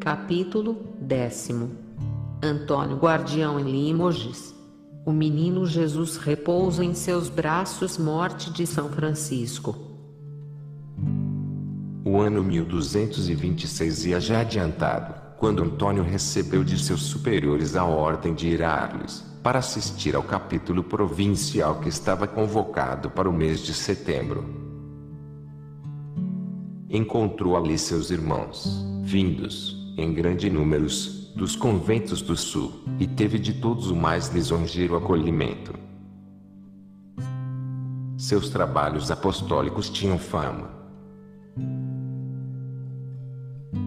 Capítulo 10. Antônio Guardião em Limoges. O menino Jesus repousa em seus braços. Morte de São Francisco. O ano 1226 ia já adiantado, quando Antônio recebeu de seus superiores a ordem de ir a Arles, para assistir ao capítulo provincial que estava convocado para o mês de setembro. Encontrou ali seus irmãos, vindos, em grande números, dos conventos do sul, e teve de todos o mais lisonjeiro acolhimento. Seus trabalhos apostólicos tinham fama.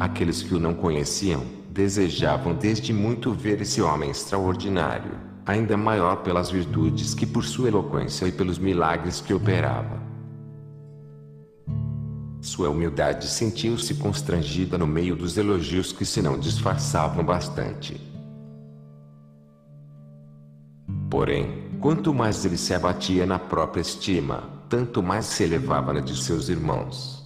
Aqueles que o não conheciam, desejavam desde muito ver esse homem extraordinário, ainda maior pelas virtudes que por sua eloquência e pelos milagres que operava. Sua humildade sentiu-se constrangida no meio dos elogios que se não disfarçavam bastante. Porém, quanto mais ele se abatia na própria estima, tanto mais se elevava na de seus irmãos.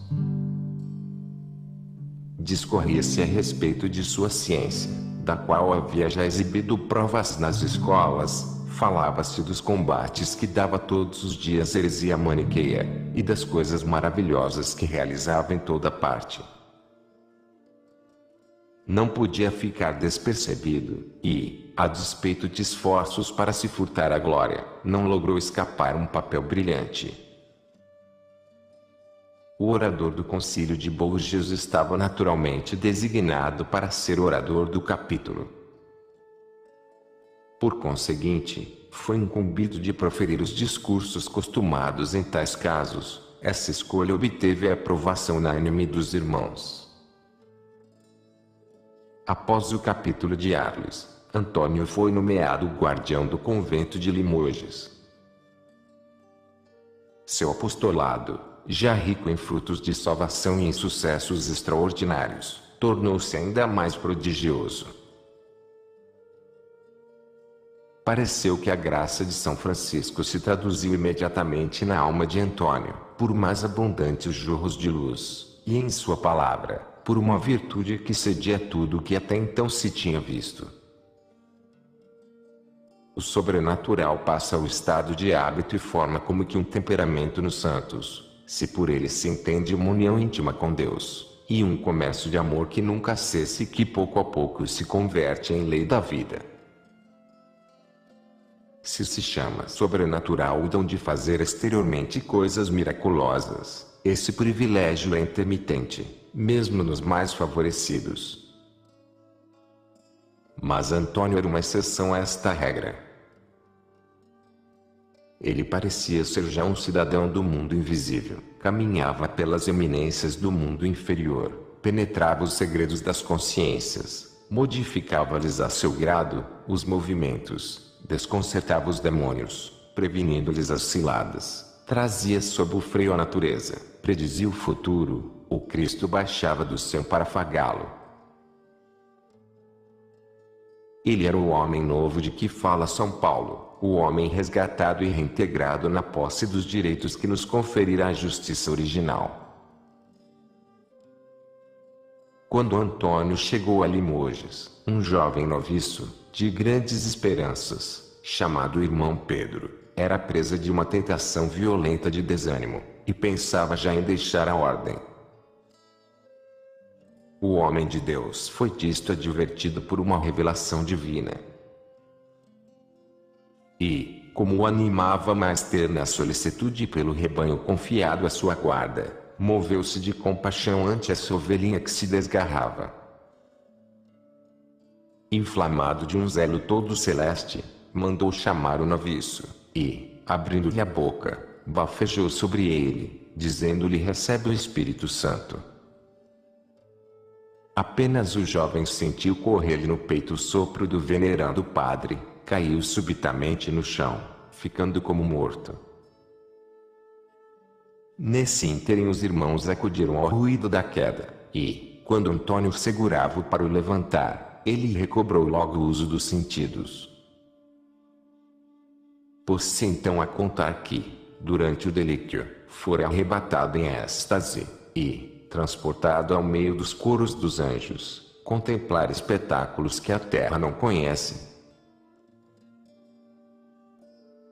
Discorria-se a respeito de sua ciência, da qual havia já exibido provas nas escolas. Falava-se dos combates que dava todos os dias heresia maniqueia, e das coisas maravilhosas que realizava em toda parte. Não podia ficar despercebido, e, a despeito de esforços para se furtar a glória, não logrou escapar um papel brilhante. O orador do concílio de Bourges estava naturalmente designado para ser orador do capítulo. Por conseguinte, foi incumbido de proferir os discursos costumados em tais casos. Essa escolha obteve a aprovação unânime dos irmãos. Após o capítulo de Arles, Antônio foi nomeado guardião do convento de Limoges. Seu apostolado, já rico em frutos de salvação e em sucessos extraordinários, tornou-se ainda mais prodigioso. Pareceu que a graça de São Francisco se traduziu imediatamente na alma de Antônio, por mais abundantes jorros de luz, e em sua palavra, por uma virtude que cedia tudo o que até então se tinha visto. O sobrenatural passa ao estado de hábito e forma como que um temperamento nos santos, se por ele se entende uma união íntima com Deus, e um comércio de amor que nunca cessa e que pouco a pouco se converte em lei da vida. Se chama sobrenatural o dom de fazer exteriormente coisas miraculosas, esse privilégio é intermitente, mesmo nos mais favorecidos. Mas Antônio era uma exceção a esta regra. Ele parecia ser já um cidadão do mundo invisível, caminhava pelas eminências do mundo inferior, penetrava os segredos das consciências, modificava-lhes a seu grado os movimentos, desconcertava os demônios, prevenindo-lhes as ciladas, trazia sob o freio a natureza, predizia o futuro, o Cristo baixava do céu para afagá-lo. Ele era o homem novo de que fala São Paulo, o homem resgatado e reintegrado na posse dos direitos que nos conferira a justiça original. Quando Antônio chegou a Limoges, um jovem noviço, de grandes esperanças, chamado irmão Pedro, era presa de uma tentação violenta de desânimo, e pensava já em deixar a ordem. O homem de Deus foi disto advertido por uma revelação divina. E, como o animava mais terna solicitude pelo rebanho confiado à sua guarda, moveu-se de compaixão ante essa ovelhinha que se desgarrava. Inflamado de um zelo todo celeste, mandou chamar o noviço, e, abrindo-lhe a boca, bafejou sobre ele, dizendo-lhe: recebe o Espírito Santo. Apenas o jovem sentiu correr-lhe no peito o sopro do venerando padre, caiu subitamente no chão, ficando como morto. Nesse ínterim os irmãos acudiram ao ruído da queda, e, quando Antônio segurava-o para o levantar, ele recobrou logo o uso dos sentidos. Pôs-se então a contar que, durante o delíquio, fora arrebatado em êxtase, e, transportado ao meio dos coros dos anjos, contemplar espetáculos que a terra não conhece.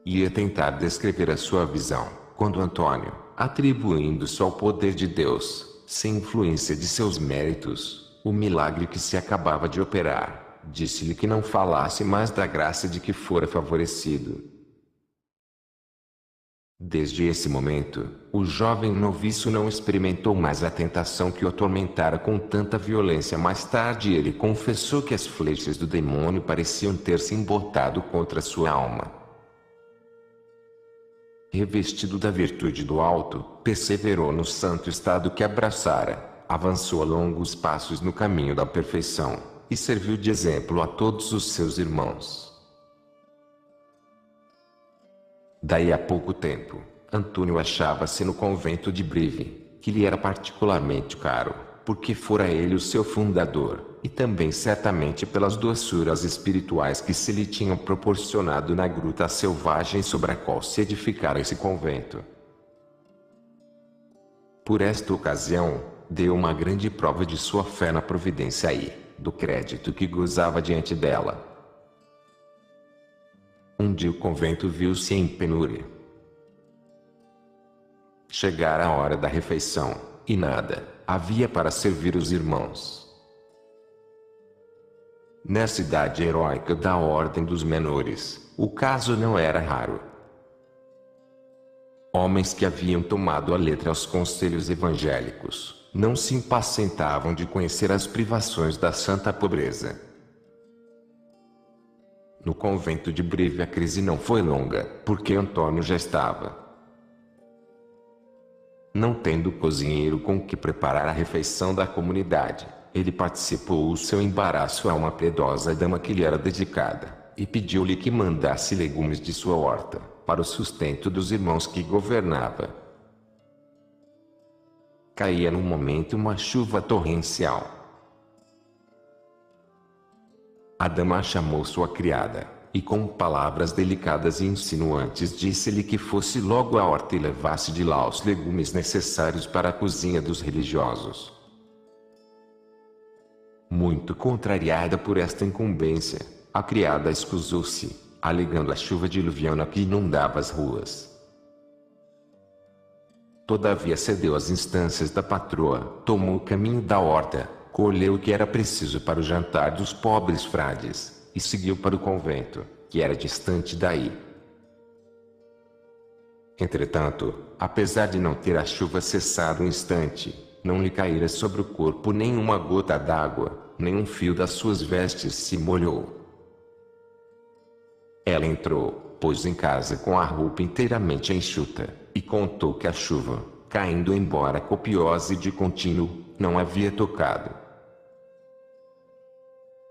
Ia tentar descrever a sua visão, quando Antônio, atribuindo-se ao poder de Deus, sem influência de seus méritos, o milagre que se acabava de operar, disse-lhe que não falasse mais da graça de que fora favorecido. Desde esse momento, o jovem noviço não experimentou mais a tentação que o atormentara com tanta violência. Mais tarde ele confessou que as flechas do demônio pareciam ter se embotado contra sua alma. Revestido da virtude do alto, perseverou no santo estado que abraçara, avançou a longos passos no caminho da perfeição, e serviu de exemplo a todos os seus irmãos. Daí a pouco tempo, Antônio achava-se no convento de Brive, que lhe era particularmente caro, porque fora ele o seu fundador, e também certamente pelas doçuras espirituais que se lhe tinham proporcionado na gruta selvagem sobre a qual se edificara esse convento. Por esta ocasião, deu uma grande prova de sua fé na providência e do crédito que gozava diante dela. Um dia o convento viu-se em penúria. Chegara a hora da refeição, e nada havia para servir os irmãos. Nessa idade heróica da ordem dos menores, o caso não era raro. Homens que haviam tomado a letra aos conselhos evangélicos, não se impacientavam de conhecer as privações da santa pobreza. No convento de Brive a crise não foi longa, porque Antônio já estava. Não tendo cozinheiro com que preparar a refeição da comunidade, ele participou o seu embaraço a uma piedosa dama que lhe era dedicada, e pediu-lhe que mandasse legumes de sua horta, para o sustento dos irmãos que governava. Caía num momento uma chuva torrencial. A dama chamou sua criada, e com palavras delicadas e insinuantes disse-lhe que fosse logo à horta e levasse de lá os legumes necessários para a cozinha dos religiosos. Muito contrariada por esta incumbência, a criada escusou-se, alegando a chuva diluviana que inundava as ruas. Todavia cedeu às instâncias da patroa, tomou o caminho da horta, colheu o que era preciso para o jantar dos pobres frades, e seguiu para o convento, que era distante daí. Entretanto, apesar de não ter a chuva cessado um instante, não lhe caíra sobre o corpo nenhuma gota d'água, nem um fio das suas vestes se molhou. Ela entrou, pois em casa com a roupa inteiramente enxuta, e contou que a chuva, caindo embora copiosa e de contínuo, não havia tocado.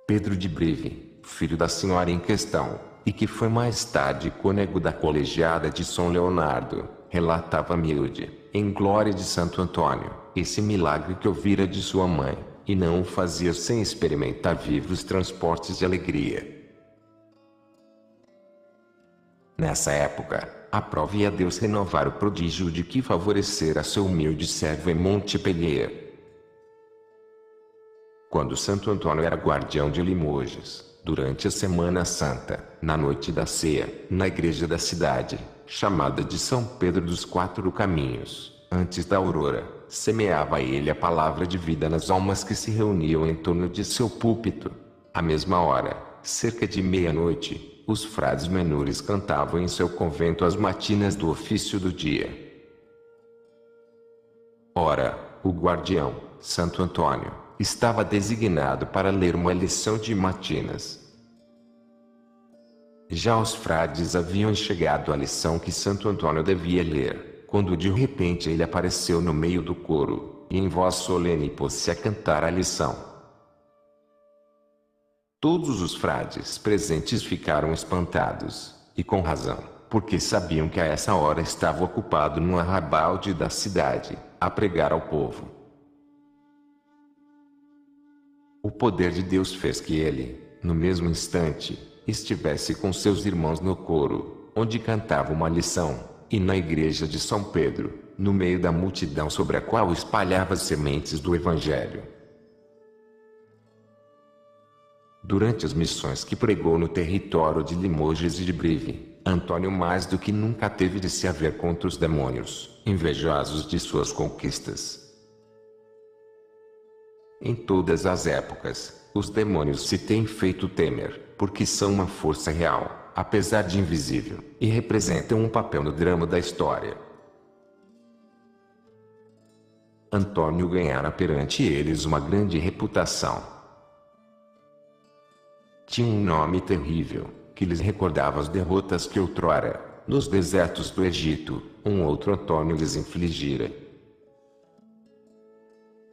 Pedro de Brive, filho da senhora em questão, e que foi mais tarde cônego da colegiada de São Leonardo, relatava miúde, em glória de Santo Antônio, esse milagre que ouvira de sua mãe, e não o fazia sem experimentar vivos transportes de alegria. Nessa época, aprove a Deus renovar o prodígio de que favorecera seu humilde servo em Montpellier. Quando Santo Antônio era guardião de Limoges, durante a Semana Santa, na noite da ceia, na igreja da cidade, chamada de São Pedro dos Quatro Caminhos, antes da aurora, semeava ele a palavra de vida nas almas que se reuniam em torno de seu púlpito. À mesma hora, cerca de meia-noite, os frades menores cantavam em seu convento as matinas do ofício do dia. Ora, o guardião, Santo Antônio, estava designado para ler uma lição de matinas. Já os frades haviam chegado à lição que Santo Antônio devia ler, quando de repente ele apareceu no meio do coro, e em voz solene pôs-se a cantar a lição. Todos os frades presentes ficaram espantados, e com razão, porque sabiam que a essa hora estava ocupado no arrabalde da cidade, a pregar ao povo. O poder de Deus fez que ele, no mesmo instante, estivesse com seus irmãos no coro, onde cantava uma lição, e na igreja de São Pedro, no meio da multidão sobre a qual espalhava as sementes do Evangelho. Durante as missões que pregou no território de Limoges e de Brive, Antônio mais do que nunca teve de se haver contra os demônios, invejosos de suas conquistas. Em todas as épocas, os demônios se têm feito temer, porque são uma força real, apesar de invisível, e representam um papel no drama da história. Antônio ganhara perante eles uma grande reputação. Tinha um nome terrível, que lhes recordava as derrotas que outrora, nos desertos do Egito, um outro Antônio lhes infligira.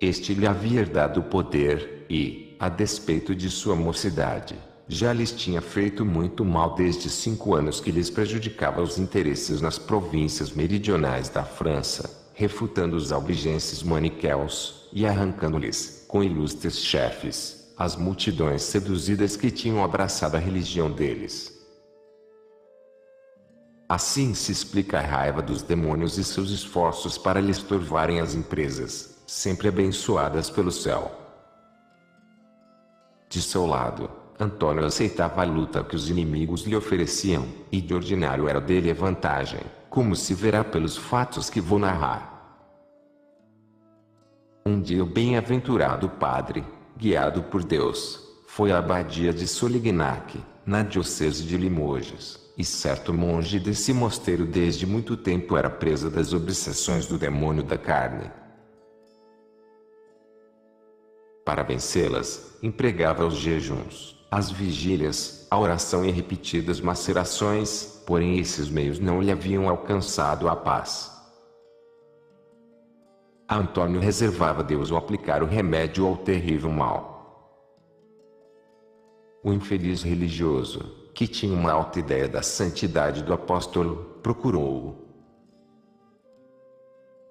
Este lhe havia dado o poder, e, a despeito de sua mocidade, já lhes tinha feito muito mal desde 5 anos que lhes prejudicava os interesses nas províncias meridionais da França, refutando os albigenses maniqueus, e arrancando-lhes, com ilustres chefes, as multidões seduzidas que tinham abraçado a religião deles. Assim se explica a raiva dos demônios e seus esforços para lhes turvarem as empresas, sempre abençoadas pelo céu. De seu lado, Antônio aceitava a luta que os inimigos lhe ofereciam, e de ordinário era dele a vantagem, como se verá pelos fatos que vou narrar. Um dia o bem-aventurado padre, guiado por Deus, foi à abadia de Solignac, na diocese de Limoges, e certo monge desse mosteiro desde muito tempo era presa das obsessões do demônio da carne. Para vencê-las, empregava os jejuns, as vigílias, a oração e repetidas macerações, porém esses meios não lhe haviam alcançado a paz. Antônio reservava a Deus ao aplicar o remédio ao terrível mal. O infeliz religioso, que tinha uma alta ideia da santidade do apóstolo, procurou-o.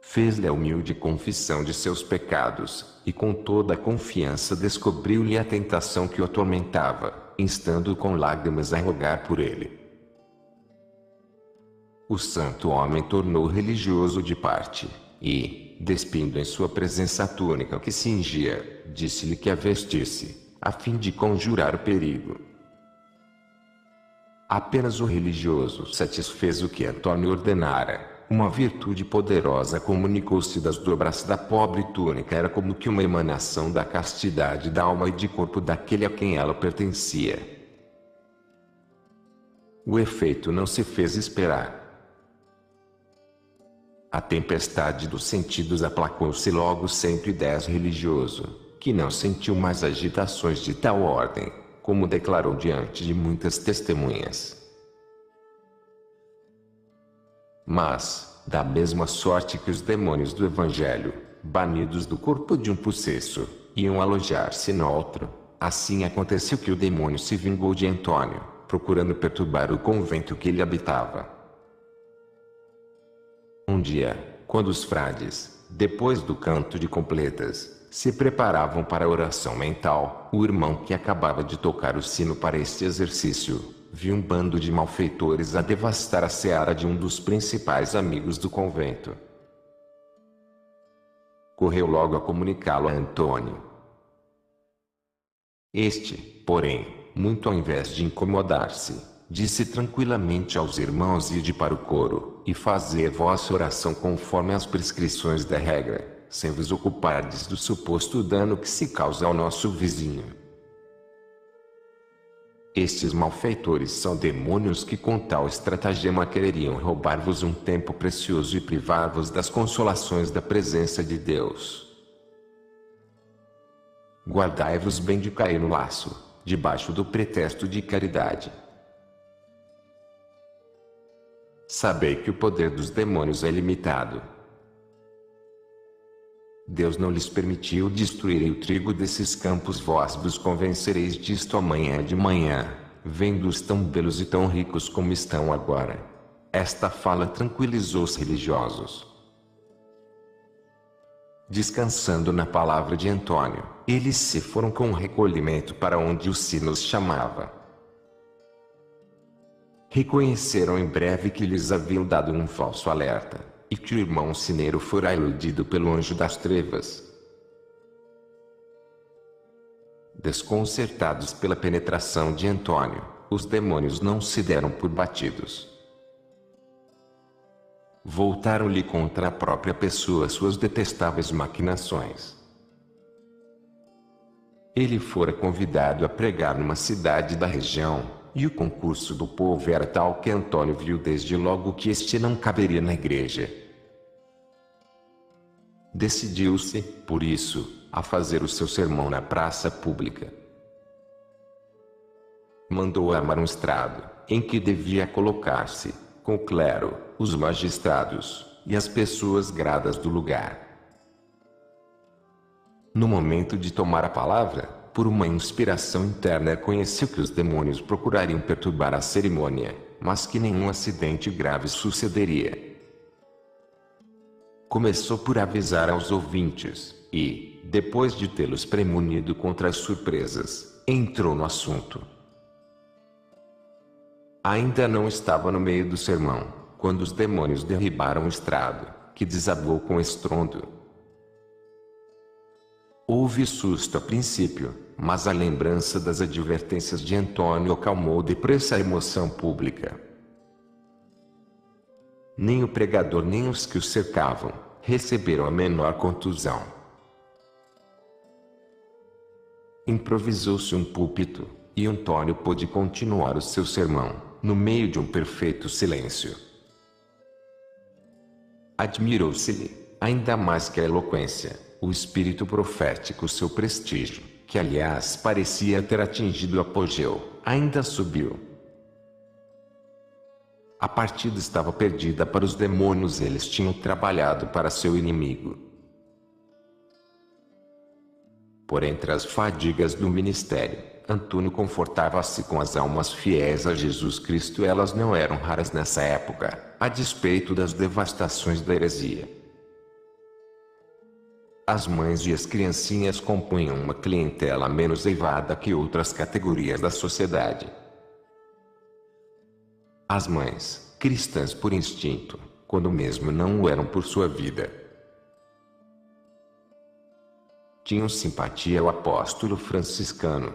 Fez-lhe a humilde confissão de seus pecados, e com toda a confiança descobriu-lhe a tentação que o atormentava, instando-o com lágrimas a rogar por ele. O santo homem tornou religioso de parte, e, despindo em sua presença a túnica que cingia, disse-lhe que a vestisse, a fim de conjurar o perigo. Apenas o religioso satisfez o que Antônio ordenara. Uma virtude poderosa comunicou-se das dobras da pobre túnica, era como que uma emanação da castidade da alma e de corpo daquele a quem ela pertencia. O efeito não se fez esperar. A tempestade dos sentidos aplacou-se logo 110 religioso, que não sentiu mais agitações de tal ordem, como declarou diante de muitas testemunhas. Mas, da mesma sorte que os demônios do Evangelho, banidos do corpo de um possesso, iam alojar-se no outro, assim aconteceu que o demônio se vingou de Antônio, procurando perturbar o convento que ele habitava. Um dia, quando os frades, depois do canto de completas, se preparavam para a oração mental, o irmão que acabava de tocar o sino para este exercício, viu um bando de malfeitores a devastar a seara de um dos principais amigos do convento. Correu logo a comunicá-lo a Antônio. Este, porém, muito ao invés de incomodar-se, disse tranquilamente aos irmãos: ide para o coro, e fazei vossa oração conforme as prescrições da regra, sem vos ocupardes do suposto dano que se causa ao nosso vizinho. Estes malfeitores são demônios que com tal estratagema quereriam roubar-vos um tempo precioso e privar-vos das consolações da presença de Deus. Guardai-vos bem de cair no laço, debaixo do pretexto de caridade. Sabei que o poder dos demônios é limitado. Deus não lhes permitiu destruírem o trigo desses campos, vós vos convencereis disto amanhã de manhã, vendo-os tão belos e tão ricos como estão agora. Esta fala tranquilizou os religiosos. Descansando na palavra de Antônio, eles se foram com recolhimento para onde o sino os chamava. Reconheceram em breve que lhes haviam dado um falso alerta, e que o irmão sineiro fora iludido pelo anjo das trevas. Desconcertados pela penetração de Antônio, os demônios não se deram por batidos. Voltaram-lhe contra a própria pessoa suas detestáveis maquinações. Ele fora convidado a pregar numa cidade da região, e o concurso do povo era tal que Antônio viu desde logo que este não caberia na igreja. Decidiu-se, por isso, a fazer o seu sermão na praça pública. Mandou armar um estrado, em que devia colocar-se, com o clero, os magistrados, e as pessoas gradas do lugar. No momento de tomar a palavra, por uma inspiração interna conheceu que os demônios procurariam perturbar a cerimônia, mas que nenhum acidente grave sucederia. Começou por avisar aos ouvintes, e, depois de tê-los premonido contra as surpresas, entrou no assunto. Ainda não estava no meio do sermão, quando os demônios derribaram o estrado, que desabou com estrondo. Houve susto a princípio, mas a lembrança das advertências de Antônio acalmou depressa a emoção pública. Nem o pregador nem os que o cercavam receberam a menor contusão. Improvisou-se um púlpito, e Antônio pôde continuar o seu sermão, no meio de um perfeito silêncio. Admirou-se-lhe, ainda mais que a eloquência, o espírito profético, seu prestígio, que aliás parecia ter atingido o apogeu, ainda subiu. A partida estava perdida para os demônios, eles tinham trabalhado para seu inimigo. Por entre as fadigas do ministério, Antônio confortava-se com as almas fiéis a Jesus Cristo. Elas não eram raras nessa época, a despeito das devastações da heresia. As mães e as criancinhas compunham uma clientela menos elevada que outras categorias da sociedade. As mães, cristãs por instinto, quando mesmo não o eram por sua vida, tinham simpatia ao apóstolo franciscano.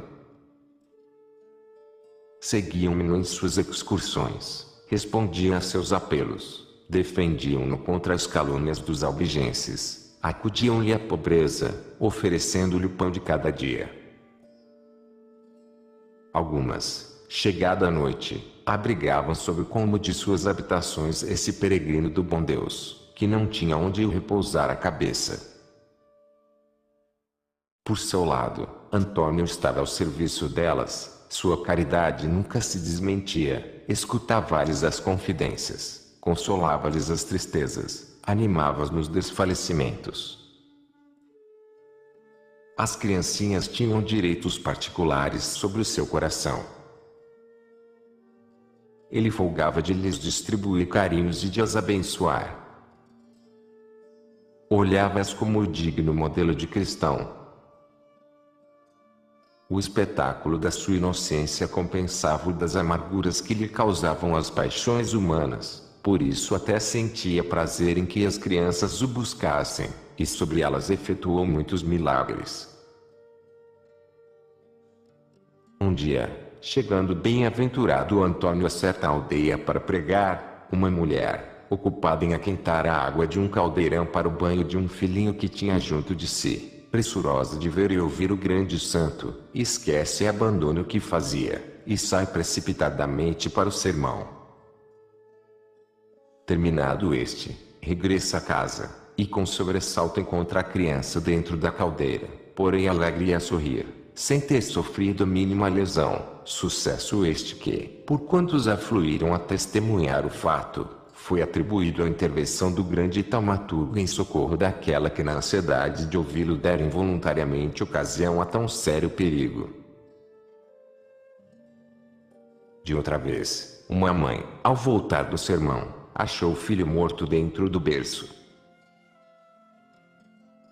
Seguiam-no em suas excursões, respondiam a seus apelos, defendiam-no contra as calúnias dos albigenses, acudiam-lhe à pobreza, oferecendo-lhe o pão de cada dia. Algumas, chegada a noite, abrigavam sob o colmo de suas habitações esse peregrino do bom Deus, que não tinha onde repousar a cabeça. Por seu lado, Antônio estava ao serviço delas, sua caridade nunca se desmentia, escutava-lhes as confidências, consolava-lhes as tristezas, animava-os nos desfalecimentos. As criancinhas tinham direitos particulares sobre o seu coração. Ele folgava de lhes distribuir carinhos e de as abençoar. Olhava-as como o digno modelo de cristão. O espetáculo da sua inocência compensava o das amarguras que lhe causavam as paixões humanas, por isso até sentia prazer em que as crianças o buscassem, e sobre elas efetuou muitos milagres. Um dia, chegando bem-aventurado Antônio a certa aldeia para pregar, uma mulher, ocupada em aquentar a água de um caldeirão para o banho de um filhinho que tinha junto de si, pressurosa de ver e ouvir o grande santo, esquece e abandona o que fazia, e sai precipitadamente para o sermão. Terminado este, regressa a casa, e com sobressalto encontra a criança dentro da caldeira, porém alegre e a sorrir, sem ter sofrido a mínima lesão, sucesso este que, por quantos afluíram a testemunhar o fato, foi atribuído à intervenção do grande taumaturgo em socorro daquela que na ansiedade de ouvi-lo dera involuntariamente ocasião a tão sério perigo. De outra vez, uma mãe, ao voltar do sermão, achou o filho morto dentro do berço.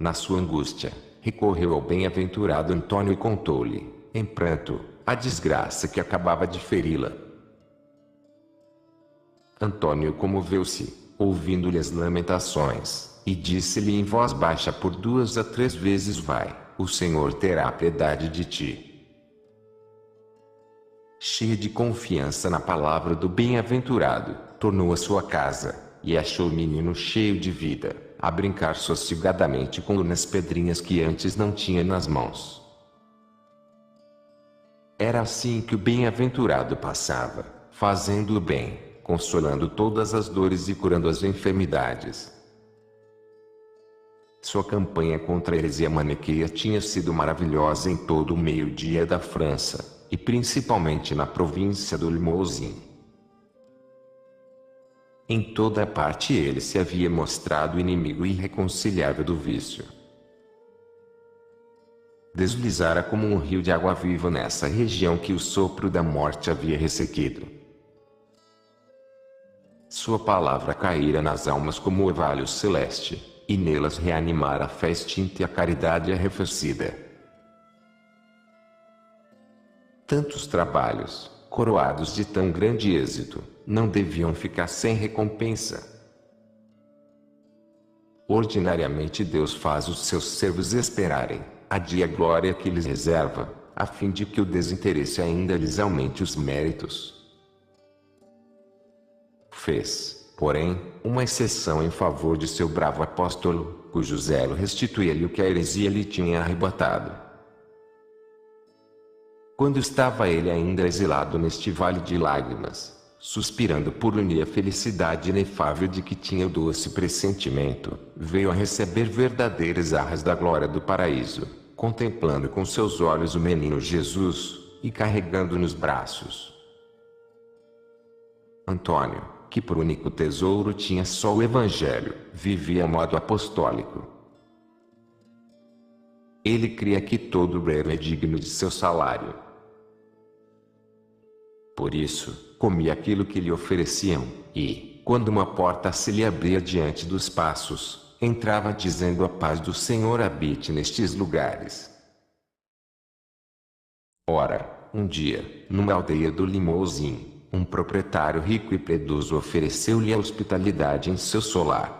Na sua angústia, recorreu ao bem-aventurado Antônio e contou-lhe, em pranto, a desgraça que acabava de feri-la. Antônio comoveu-se, ouvindo-lhe as lamentações, e disse-lhe em voz baixa por 2 a 3 vezes: vai, o Senhor terá piedade de ti. Cheia de confiança na palavra do bem-aventurado, tornou à sua casa, e achou o menino cheio de vida, a brincar sossegadamente com umas pedrinhas que antes não tinha nas mãos. Era assim que o bem-aventurado passava, fazendo o bem, consolando todas as dores e curando as enfermidades. Sua campanha contra a heresia maniqueia tinha sido maravilhosa em todo o meio-dia da França, e principalmente na província do Limousin. Em toda parte ele se havia mostrado inimigo irreconciliável do vício. Deslizara como um rio de água viva nessa região que o sopro da morte havia ressequido. Sua palavra caíra nas almas como orvalho celeste, e nelas reanimara a fé extinta e a caridade arrefecida. Tantos trabalhos, coroados de tão grande êxito, não deviam ficar sem recompensa. Ordinariamente Deus faz os seus servos esperarem, adia a glória que lhes reserva, a fim de que o desinteresse ainda lhes aumente os méritos. Fez, porém, uma exceção em favor de seu bravo apóstolo, cujo zelo restituía-lhe o que a heresia lhe tinha arrebatado. Quando estava ele ainda exilado neste vale de lágrimas, suspirando por unir a felicidade inefável de que tinha o doce pressentimento, veio a receber verdadeiras arras da glória do paraíso, contemplando com seus olhos o menino Jesus, e carregando nos braços. Antônio, que por único tesouro tinha só o Evangelho, vivia a modo apostólico. Ele cria que todo obreiro é digno de seu salário. Por isso, comia aquilo que lhe ofereciam, e, quando uma porta se lhe abria diante dos passos, entrava dizendo: a paz do Senhor habite nestes lugares. Ora, um dia, numa aldeia do Limousin, um proprietário rico e piedoso ofereceu-lhe a hospitalidade em seu solar.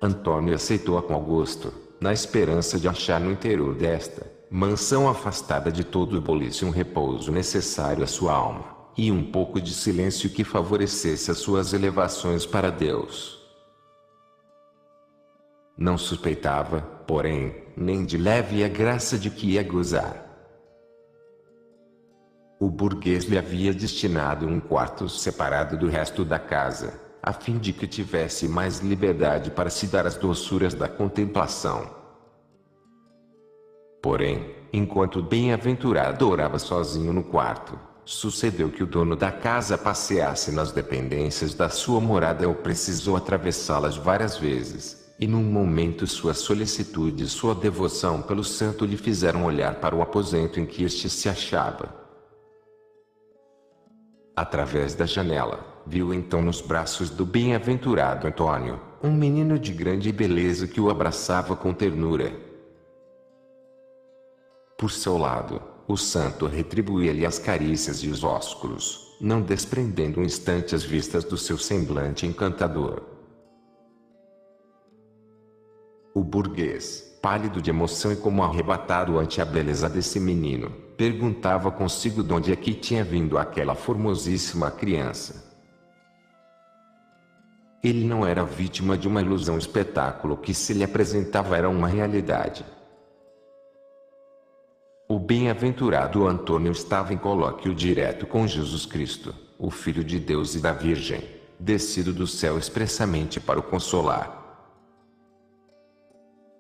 Antônio aceitou-a com gosto, na esperança de achar no interior desta mansão afastada de todo o bulício um repouso necessário à sua alma, e um pouco de silêncio que favorecesse as suas elevações para Deus. Não suspeitava, porém, nem de leve a graça de que ia gozar. O burguês lhe havia destinado um quarto separado do resto da casa, a fim de que tivesse mais liberdade para se dar às doçuras da contemplação. Porém, enquanto o bem-aventurado orava sozinho no quarto, sucedeu que o dono da casa passeasse nas dependências da sua morada ou precisou atravessá-las várias vezes, e num momento sua solicitude e sua devoção pelo santo lhe fizeram olhar para o aposento em que este se achava. Através da janela, viu então nos braços do bem-aventurado Antônio, um menino de grande beleza que o abraçava com ternura. Por seu lado, o santo retribuía-lhe as carícias e os ósculos, não desprendendo um instante as vistas do seu semblante encantador. O burguês, pálido de emoção e como arrebatado ante a beleza desse menino, perguntava consigo de onde é que tinha vindo aquela formosíssima criança. Ele não era vítima de uma ilusão, o espetáculo que se lhe apresentava era uma realidade. O bem-aventurado Antônio estava em colóquio direto com Jesus Cristo, o Filho de Deus e da Virgem, descido do céu expressamente para o consolar.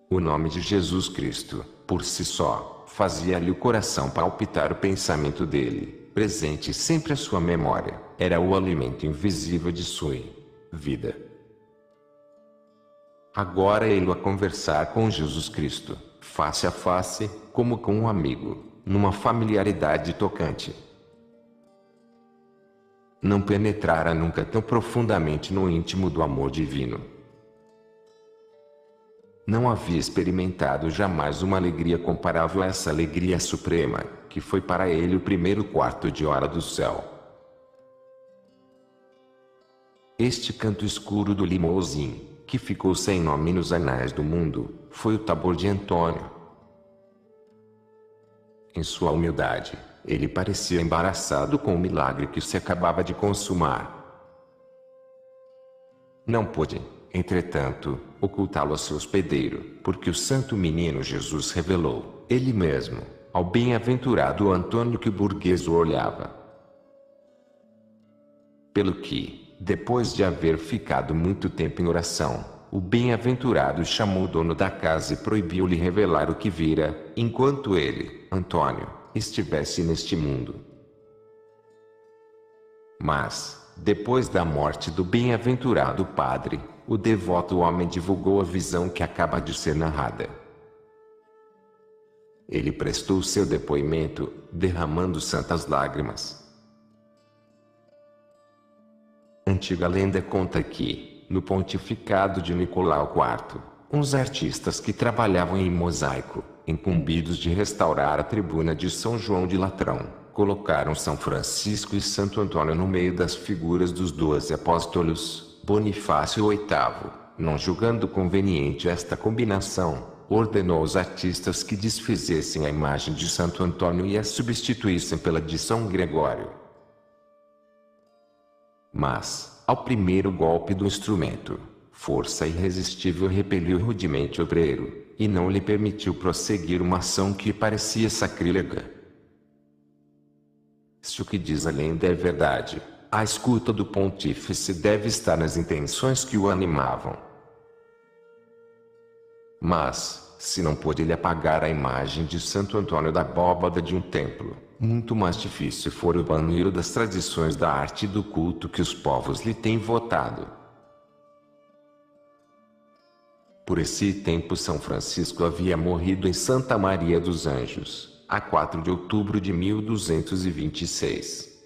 O nome de Jesus Cristo, por si só, fazia-lhe o coração palpitar. O pensamento dele, presente sempre à sua memória, era o alimento invisível de sua vida. Agora ele a conversar com Jesus Cristo, face a face, como com um amigo, numa familiaridade tocante. Não penetrara nunca tão profundamente no íntimo do amor divino. Não havia experimentado jamais uma alegria comparável a essa alegria suprema, que foi para ele o primeiro quarto de hora do céu. Este canto escuro do Limousin, que ficou sem nome nos anais do mundo, foi o tabor de Antônio. Em sua humildade, ele parecia embaraçado com o milagre que se acabava de consumar. Não pôde, entretanto, ocultá-lo a seu hospedeiro, porque o santo menino Jesus revelou, ele mesmo, ao bem-aventurado Antônio que o burguês o olhava. Pelo que, depois de haver ficado muito tempo em oração, o bem-aventurado chamou o dono da casa e proibiu-lhe revelar o que vira, enquanto ele, Antônio, estivesse neste mundo. Mas, depois da morte do bem-aventurado padre, o devoto homem divulgou a visão que acaba de ser narrada. Ele prestou seu depoimento, derramando santas lágrimas. Antiga lenda conta que, no pontificado de Nicolau IV, uns artistas que trabalhavam em mosaico, incumbidos de restaurar a tribuna de São João de Latrão, colocaram São Francisco e Santo Antônio no meio das figuras dos 12 apóstolos. Bonifácio VIII, não julgando conveniente esta combinação, ordenou aos artistas que desfizessem a imagem de Santo Antônio e a substituíssem pela de São Gregório. Mas, ao primeiro golpe do instrumento, força irresistível repeliu rudemente o obreiro, e não lhe permitiu prosseguir uma ação que parecia sacrílega. Se o que diz a lenda é verdade, a escuta do pontífice deve estar nas intenções que o animavam. Mas, se não pôde ele apagar a imagem de Santo Antônio da abóbada de um templo, muito mais difícil for o banir das tradições da arte e do culto que os povos lhe têm votado. Por esse tempo São Francisco havia morrido em Santa Maria dos Anjos, a 4 de outubro de 1226.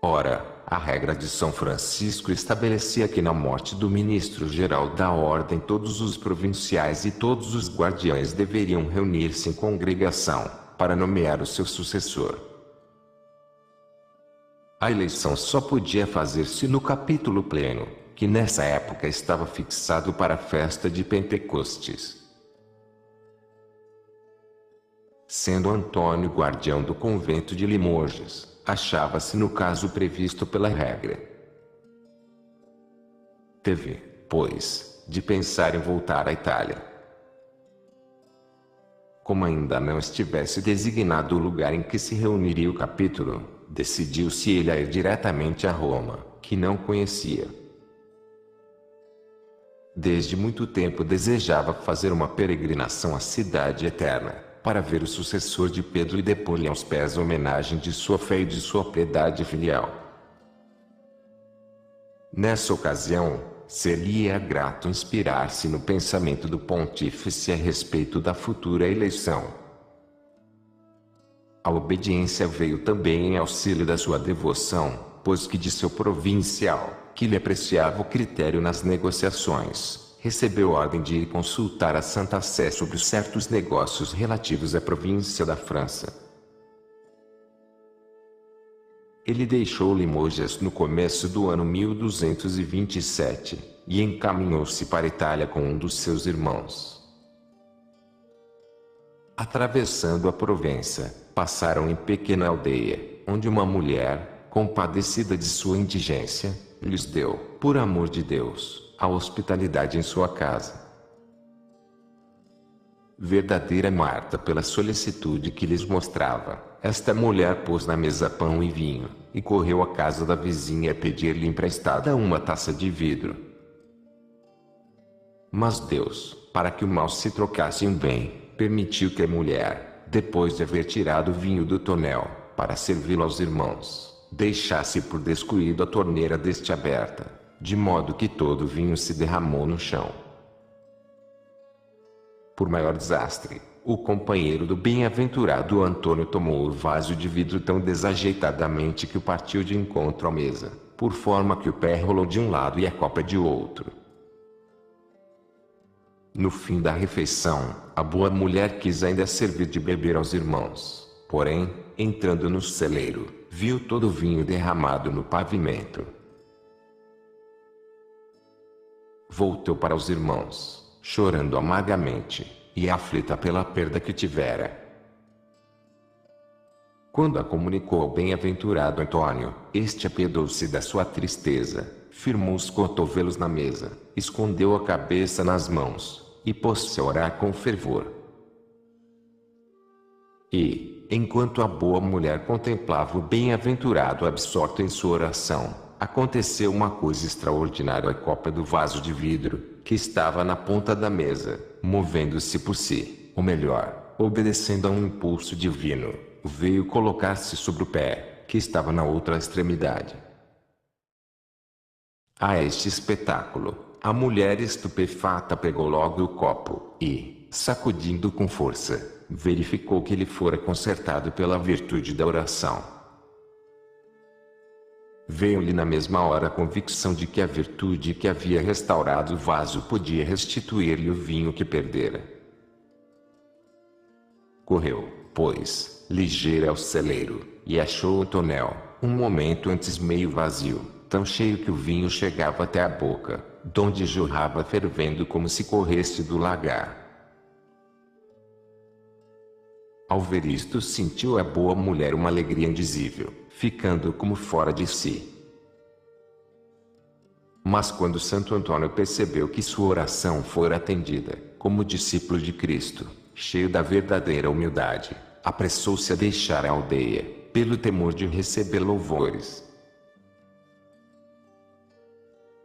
Ora, a regra de São Francisco estabelecia que na morte do ministro-geral da ordem todos os provinciais e todos os guardiães deveriam reunir-se em congregação, para nomear o seu sucessor. A eleição só podia fazer-se no capítulo pleno, que nessa época estava fixado para a festa de Pentecostes. Sendo Antônio guardião do convento de Limoges, achava-se no caso previsto pela regra. Teve, pois, de pensar em voltar à Itália. Como ainda não estivesse designado o lugar em que se reuniria o capítulo, decidiu-se ele a ir diretamente a Roma, que não conhecia. Desde muito tempo desejava fazer uma peregrinação à Cidade Eterna, para ver o sucessor de Pedro e depor-lhe aos pés a homenagem de sua fé e de sua piedade filial. Nessa ocasião, seria grato inspirar-se no pensamento do pontífice a respeito da futura eleição. A obediência veio também em auxílio da sua devoção, pois que de seu provincial, que lhe apreciava o critério nas negociações, recebeu ordem de ir consultar a Santa Sé sobre certos negócios relativos à província da França. Ele deixou Limoges no começo do ano 1227, e encaminhou-se para a Itália com um dos seus irmãos. Atravessando a Provença, passaram em pequena aldeia, onde uma mulher, compadecida de sua indigência, lhes deu, por amor de Deus, a hospitalidade em sua casa. Verdadeira Marta pela solicitude que lhes mostrava, esta mulher pôs na mesa pão e vinho, e correu à casa da vizinha a pedir-lhe emprestada uma taça de vidro. Mas Deus, para que o mal se trocasse em bem, permitiu que a mulher, depois de haver tirado o vinho do tonel, para servi-lo aos irmãos, deixasse por descuido a torneira deste aberta, de modo que todo o vinho se derramou no chão. Por maior desastre, o companheiro do bem-aventurado Antônio tomou o vaso de vidro tão desajeitadamente que o partiu de encontro à mesa, por forma que o pé rolou de um lado e a copa de outro. No fim da refeição, a boa mulher quis ainda servir de beber aos irmãos, porém, entrando no celeiro, viu todo o vinho derramado no pavimento. Voltou para os irmãos, chorando amargamente, e aflita pela perda que tivera. Quando a comunicou ao bem-aventurado Antônio, este apiedou-se da sua tristeza, firmou os cotovelos na mesa, escondeu a cabeça nas mãos, e pôs-se a orar com fervor. E, enquanto a boa mulher contemplava o bem-aventurado absorto em sua oração, aconteceu uma coisa extraordinária. A copa do vaso de vidro, que estava na ponta da mesa, movendo-se por si, ou melhor, obedecendo a um impulso divino, veio colocar-se sobre o pé, que estava na outra extremidade. A este espetáculo, a mulher estupefata pegou logo o copo, e, sacudindo com força, verificou que ele fora consertado pela virtude da oração. Veio-lhe na mesma hora a convicção de que a virtude que havia restaurado o vaso podia restituir-lhe o vinho que perdera. Correu, pois, ligeira ao celeiro, e achou o tonel, um momento antes meio vazio, tão cheio que o vinho chegava até a boca, donde jorrava fervendo como se corresse do lagar. Ao ver isto, sentiu a boa mulher uma alegria indizível, ficando como fora de si. Mas quando Santo Antônio percebeu que sua oração fora atendida, como discípulo de Cristo, cheio da verdadeira humildade, apressou-se a deixar a aldeia, pelo temor de receber louvores.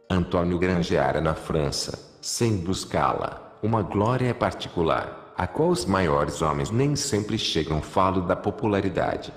Antônio granjeara na França, sem buscá-la, uma glória particular, a qual os maiores homens nem sempre chegam. Falo da popularidade.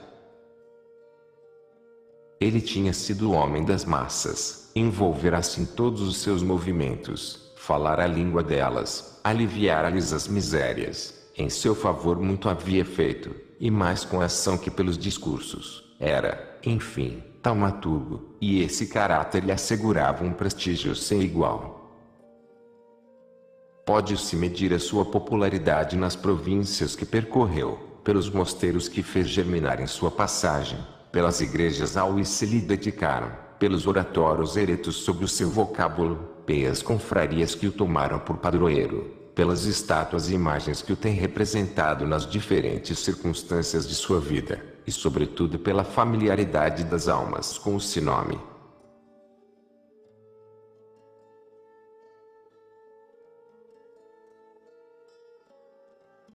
Ele tinha sido o homem das massas, envolver assim todos os seus movimentos, falar a língua delas, aliviar-lhes as misérias. Em seu favor muito havia feito, e mais com a ação que pelos discursos. Era, enfim, taumaturgo, e esse caráter lhe assegurava um prestígio sem igual. Pode-se medir a sua popularidade nas províncias que percorreu, pelos mosteiros que fez germinar em sua passagem, pelas igrejas aos se lhe dedicaram, pelos oratórios eretos sobre o seu vocábulo, pelas confrarias que o tomaram por padroeiro, pelas estátuas e imagens que o têm representado nas diferentes circunstâncias de sua vida, e sobretudo pela familiaridade das almas com o seu nome.